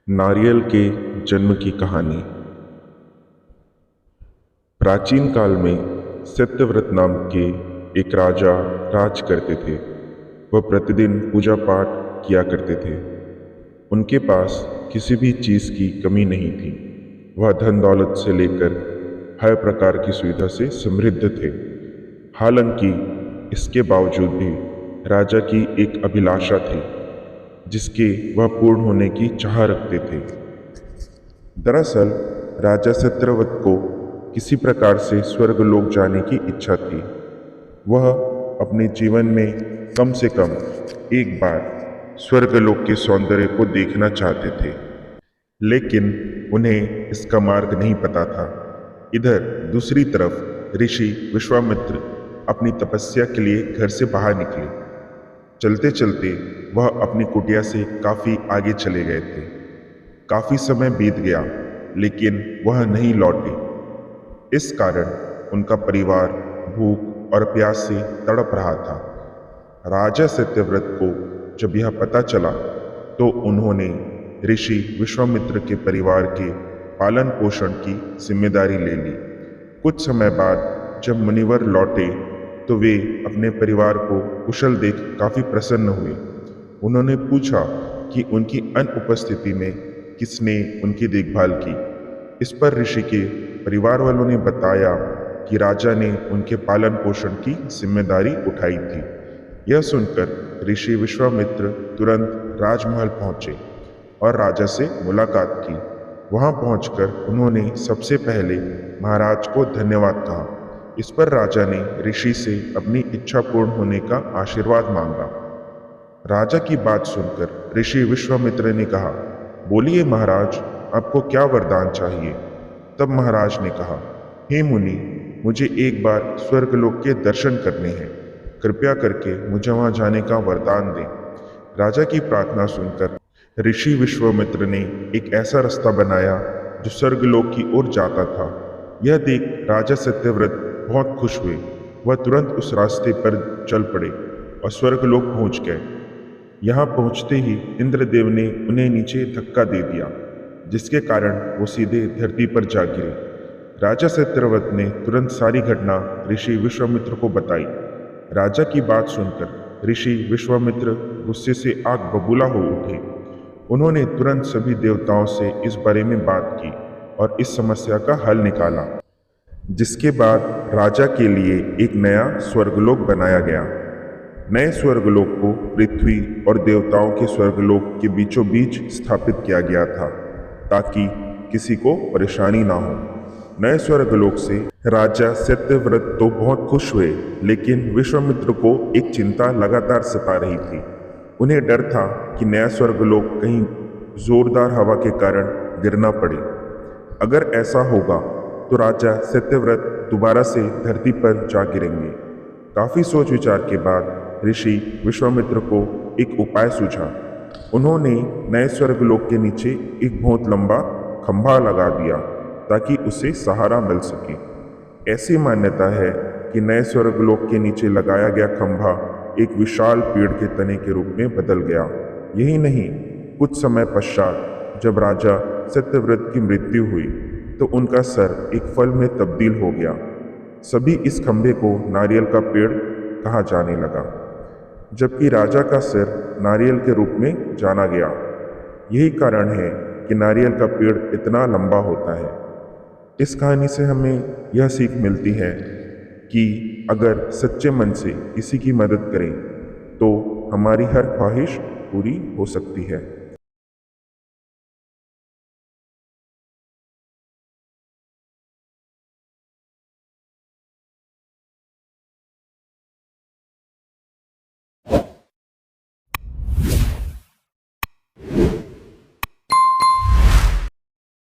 नारियल के जन्म की कहानी। प्राचीन काल में सत्यव्रत नाम के एक राजा राज करते थे। वह प्रतिदिन पूजा पाठ किया करते थे। उनके पास किसी भी चीज़ की कमी नहीं थी। वह धन दौलत से लेकर हर प्रकार की सुविधा से समृद्ध थे। हालांकि इसके बावजूद भी राजा की एक अभिलाषा थी जिसके वह पूर्ण होने की चाह रखते थे। दरअसल राजा सत्यव्रत को किसी प्रकार से स्वर्गलोक जाने की इच्छा थी। वह अपने जीवन में कम से कम एक बार स्वर्गलोक के सौंदर्य को देखना चाहते थे, लेकिन उन्हें इसका मार्ग नहीं पता था। इधर दूसरी तरफ ऋषि विश्वामित्र अपनी तपस्या के लिए घर से बाहर निकले। चलते चलते वह अपनी कुटिया से काफी आगे चले गए थे। काफी समय बीत गया, लेकिन वह नहीं लौटे। इस कारण उनका परिवार भूख और प्यास से तड़प रहा था। राजा सत्यव्रत को जब यह पता चला तो उन्होंने ऋषि विश्वामित्र के परिवार के पालन पोषण की जिम्मेदारी ले ली। कुछ समय बाद जब मुनिवर लौटे तो वे अपने परिवार को कुशल देख काफी प्रसन्न हुए। उन्होंने पूछा कि उनकी अनुपस्थिति में किसने उनकी देखभाल की। इस पर ऋषि के परिवार वालों ने बताया कि राजा ने उनके पालन पोषण की जिम्मेदारी उठाई थी। यह सुनकर ऋषि विश्वामित्र तुरंत राजमहल पहुंचे और राजा से मुलाकात की। वहां पहुंचकर उन्होंने सबसे पहले महाराज को धन्यवाद कहा। इस पर राजा ने ऋषि से अपनी इच्छा पूर्ण होने का आशीर्वाद मांगा। राजा की बात सुनकर ऋषि विश्वामित्र ने कहा, बोलिए महाराज, आपको क्या वरदान चाहिए। तब महाराज ने कहा, हे मुनि, मुझे एक बार स्वर्गलोक के दर्शन करने हैं। कृपया करके मुझे वहां जाने का वरदान दें। राजा की प्रार्थना सुनकर ऋषि विश्वामित्र ने एक ऐसा रास्ता बनाया जो स्वर्गलोक की ओर जाता था। यह देख राजा सत्यव्रत बहुत खुश हुए। वह तुरंत उस रास्ते पर चल पड़े और स्वर्गलोक पहुंच गए। यहाँ पहुंचते ही इंद्रदेव ने उन्हें नीचे धक्का दे दिया, जिसके कारण वो सीधे धरती पर जा गिरे। राजा सत्यव्रत ने तुरंत सारी घटना ऋषि विश्वामित्र को बताई। राजा की बात सुनकर ऋषि विश्वामित्र गुस्से से आग बबूला हो उठे। उन्होंने तुरंत सभी देवताओं से इस बारे में बात की और इस समस्या का हल निकाला, जिसके बाद राजा के लिए एक नया स्वर्गलोक बनाया गया। नए स्वर्गलोक को पृथ्वी और देवताओं के स्वर्गलोक के बीचों बीच स्थापित किया गया था, ताकि किसी को परेशानी ना हो। नए स्वर्गलोक से राजा सत्यव्रत तो बहुत खुश हुए, लेकिन विश्वामित्र को एक चिंता लगातार सता रही थी। उन्हें डर था कि नया स्वर्गलोक कहीं जोरदार हवा के कारण गिरना पड़े। अगर ऐसा होगा तो राजा सत्यव्रत दोबारा से धरती पर जा गिरेंगे। काफी सोच विचार के बाद ऋषि विश्वामित्र को एक उपाय सूझा। उन्होंने नए स्वर्गलोक के नीचे एक बहुत लंबा खंभा लगा दिया ताकि उसे सहारा मिल सके। ऐसी मान्यता है कि नए स्वर्गलोक के नीचे लगाया गया खंभा एक विशाल पेड़ के तने के रूप में बदल गया। यही नहीं, कुछ समय पश्चात जब राजा सत्यव्रत की मृत्यु हुई तो उनका सर एक फल में तब्दील हो गया। सभी इस खंभे को नारियल का पेड़ कहा जाने लगा, जबकि राजा का सिर नारियल के रूप में जाना गया। यही कारण है कि नारियल का पेड़ इतना लंबा होता है। इस कहानी से हमें यह सीख मिलती है कि अगर सच्चे मन से किसी की मदद करें तो हमारी हर ख्वाहिश पूरी हो सकती है।